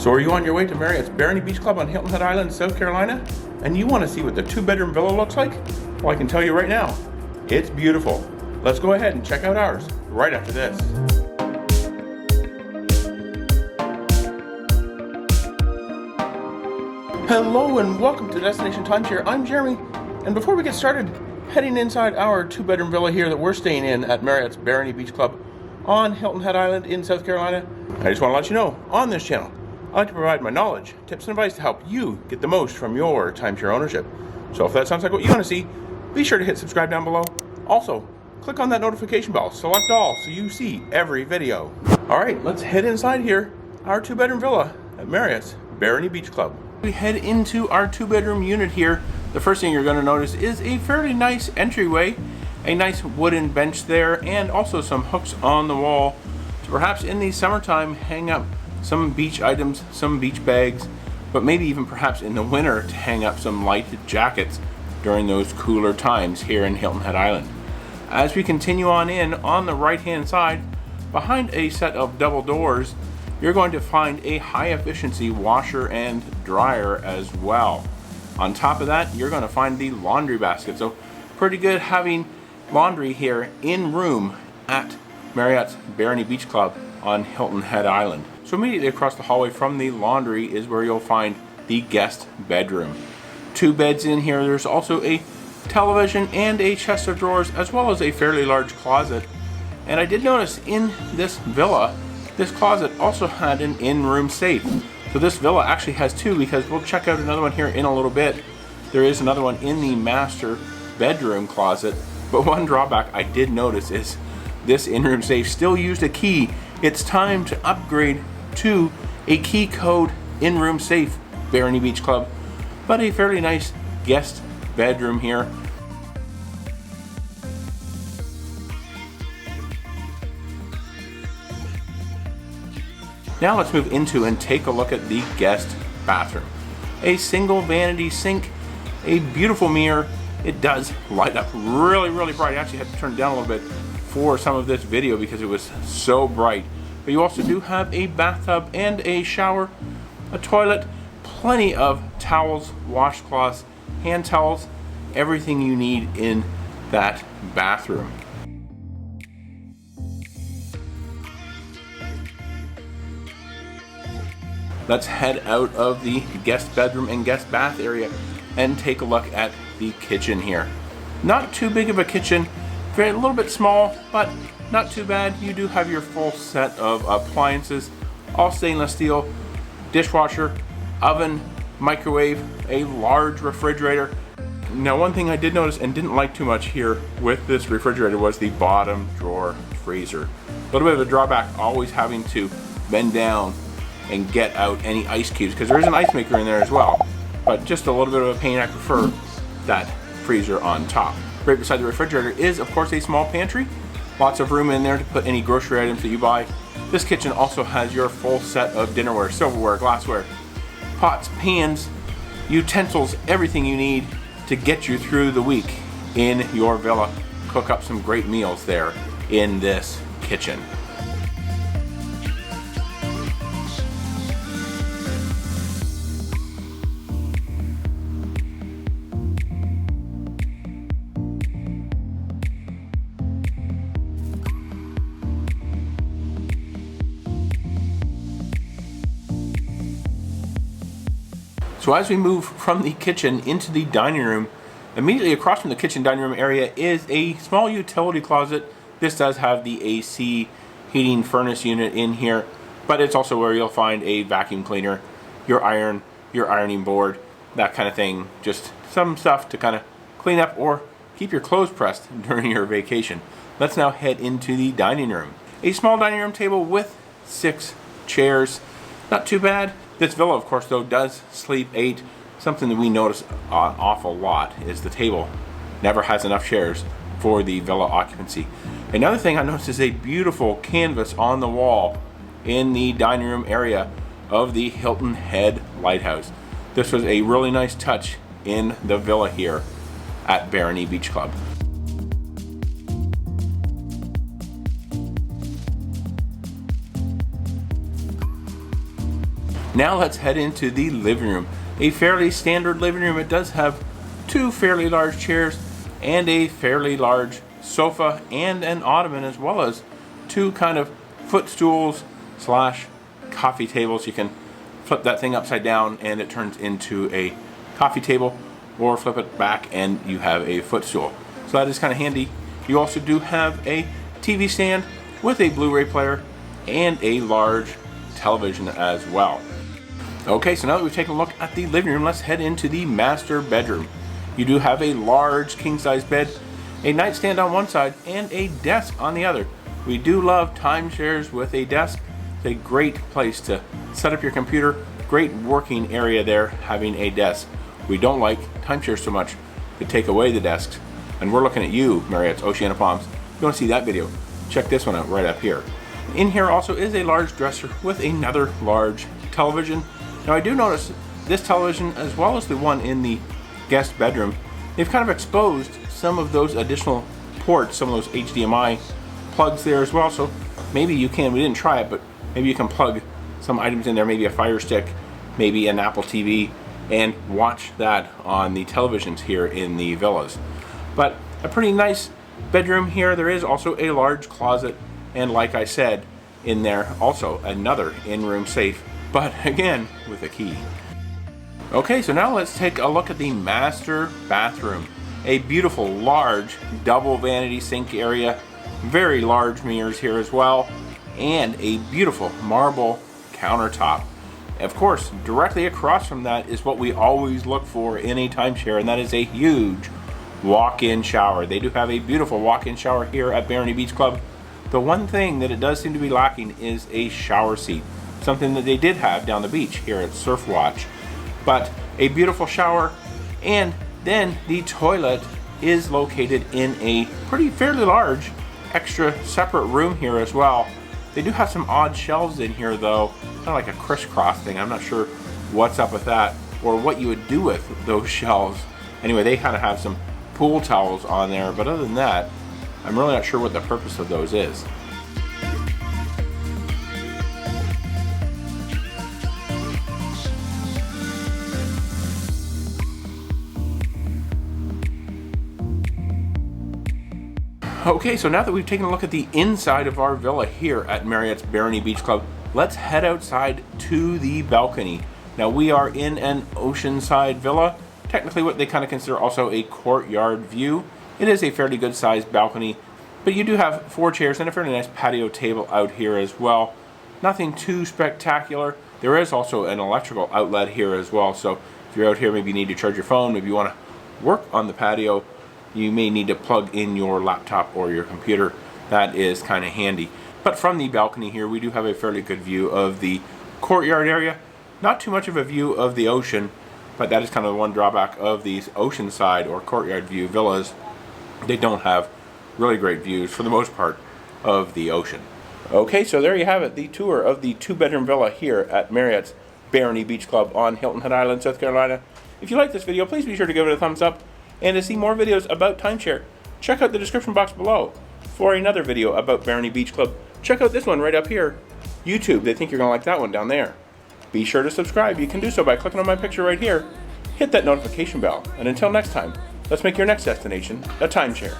So are you on your way to Marriott's Barony Beach Club on Hilton Head Island, South Carolina? And you want to see what the 2-bedroom villa looks like? Well, I can tell you right now, it's beautiful. Let's go ahead and check out ours right after this. Hello and welcome to Destination Timeshare. I'm Jeremy, and before we get started, heading inside our 2-bedroom villa here that we're staying in at Marriott's Barony Beach Club on Hilton Head Island in South Carolina, I just want to let you know, on this channel, I like to provide my knowledge, tips, and advice to help you get the most from your timeshare ownership. So if that sounds like what you want to see, be sure to hit subscribe down below. Also, click on that notification bell, select all, so you see every video. Alright, let's head inside here, our 2-bedroom villa at Marriott's Barony Beach Club. We head into our 2-bedroom unit here. The first thing you're going to notice is a fairly nice entryway, a nice wooden bench there, and also some hooks on the wall to perhaps in the summertime hang up some beach items, some beach bags, but maybe even perhaps in the winter to hang up some light jackets during those cooler times here in Hilton Head Island. As we continue on in, on the right hand side, behind a set of double doors, you're going to find a high efficiency washer and dryer as well. On top of that, you're going to find the laundry basket. So pretty good having laundry here in room at Marriott's Barony Beach Club on Hilton Head Island. So immediately across the hallway from the laundry is where you'll find the guest bedroom. 2 beds in here. There's also a television and a chest of drawers, as well as a fairly large closet. And I did notice in this villa, this closet also had an in-room safe. So this villa actually has 2, because we'll check out another one here in a little bit. There is another one in the master bedroom closet. But one drawback I did notice is this in-room safe still used a key. It's time to upgrade to a key code in-room safe Barony Beach Club, but a fairly nice guest bedroom here. Now let's move into and take a look at the guest bathroom. A single vanity sink, a beautiful mirror. It does light up really bright. I actually had to turn it down a little bit for some of this video because it was so bright. But you also do have a bathtub and a shower, a toilet, plenty of towels, washcloths, hand towels, everything you need in that bathroom. Let's head out of the guest bedroom and guest bath area and take a look at the kitchen here. Not too big of a kitchen, a little bit small, but not too bad. You do have your full set of appliances, all stainless steel, dishwasher, oven, microwave, a large refrigerator. Now one thing I did notice and didn't like too much here with this refrigerator was the bottom drawer freezer. A little bit of a drawback, always having to bend down and get out any ice cubes, because there is an ice maker in there as well, but just a little bit of a pain. I prefer that freezer on top. Right beside the refrigerator is of course a small pantry. Lots of room in there to put any grocery items that you buy. This kitchen also has your full set of dinnerware, silverware, glassware, pots, pans, utensils, everything you need to get you through the week in your villa. Cook up some great meals there in this kitchen. So as we move from the kitchen into the dining room, immediately across from the kitchen dining room area is a small utility closet. This does have the AC heating furnace unit in here, but it's also where you'll find a vacuum cleaner, your iron, your ironing board, that kind of thing. Just some stuff to kind of clean up or keep your clothes pressed during your vacation. Let's now head into the dining room. A small dining room table with 6 chairs. Not too bad. This villa, of course, though, does sleep 8. Something that we notice an awful lot is the table never has enough chairs for the villa occupancy. Another thing I noticed is a beautiful canvas on the wall in the dining room area of the Hilton Head Lighthouse. This was a really nice touch in the villa here at Barony Beach Club. Now let's head into the living room. A fairly standard living room. It does have two fairly large chairs and a fairly large sofa and an ottoman, as well as two kind of footstools slash coffee tables. You can flip that thing upside down and it turns into a coffee table, or flip it back and you have a footstool. So that is kind of handy. You also do have a TV stand with a Blu-ray player and a large television as well. Okay, so now that we've taken a look at the living room, let's head into the master bedroom. You do have a large king-size bed, a nightstand on one side, and a desk on the other. We do love timeshares with a desk. It's a great place to set up your computer. Great working area there, having a desk. We don't like timeshares so much to take away the desks. And we're looking at you, Marriott's Oceana Palms. If you want to see that video, check this one out right up here. In here also is a large dresser with another large television. Now I do notice this television, as well as the one in the guest bedroom, they've kind of exposed some of those additional ports, some of those HDMI plugs there as well. So maybe you can, we didn't try it, but maybe you can plug some items in there, maybe a Fire Stick, maybe an Apple TV, and watch that on the televisions here in the villas. But a pretty nice bedroom here. There is also a large closet, and like I said, in there also another in-room safe, but again with a key. Okay, so now let's take a look at the master bathroom. A beautiful large double vanity sink area, very large mirrors here as well, and a beautiful marble countertop. Of course, directly across from that is what we always look for in a timeshare, and that is a huge walk-in shower. They do have a beautiful walk-in shower here at Barony Beach Club. The one thing that it does seem to be lacking is a shower seat, something that they did have down the beach here at Surf Watch. But a beautiful shower, and then the toilet is located in a fairly large extra separate room here as well. They do have some odd shelves in here though, kind of like a crisscross thing. I'm not sure what's up with that or what you would do with those shelves. Anyway, they kind of have some pool towels on there, but other than that, I'm really not sure what the purpose of those is. Okay, so now that we've taken a look at the inside of our villa here at Marriott's Barony Beach Club, let's head outside to the balcony. Now we are in an oceanside villa, technically what they kind of consider also a courtyard view. It is a fairly good sized balcony, but you do have 4 chairs and a fairly nice patio table out here as well. Nothing too spectacular. There is also an electrical outlet here as well, so if you're out here, maybe you need to charge your phone, maybe you want to work on the patio, you may need to plug in your laptop or your computer. That is kind of handy. But from the balcony here, we do have a fairly good view of the courtyard area. Not too much of a view of the ocean, but that is kind of the one drawback of these oceanside or courtyard view villas. They don't have really great views for the most part of the ocean. Okay, so there you have it, the tour of the 2-bedroom villa here at Marriott's Barony Beach Club on Hilton Head Island, South Carolina. If you like this video, please be sure to give it a thumbs up. And to see more videos about timeshare, check out the description box below. For another video about Barony Beach Club, check out this one right up here. YouTube, they think you're going to like that one down there. Be sure to subscribe. You can do so by clicking on my picture right here. Hit that notification bell. And until next time, let's make your next destination a timeshare.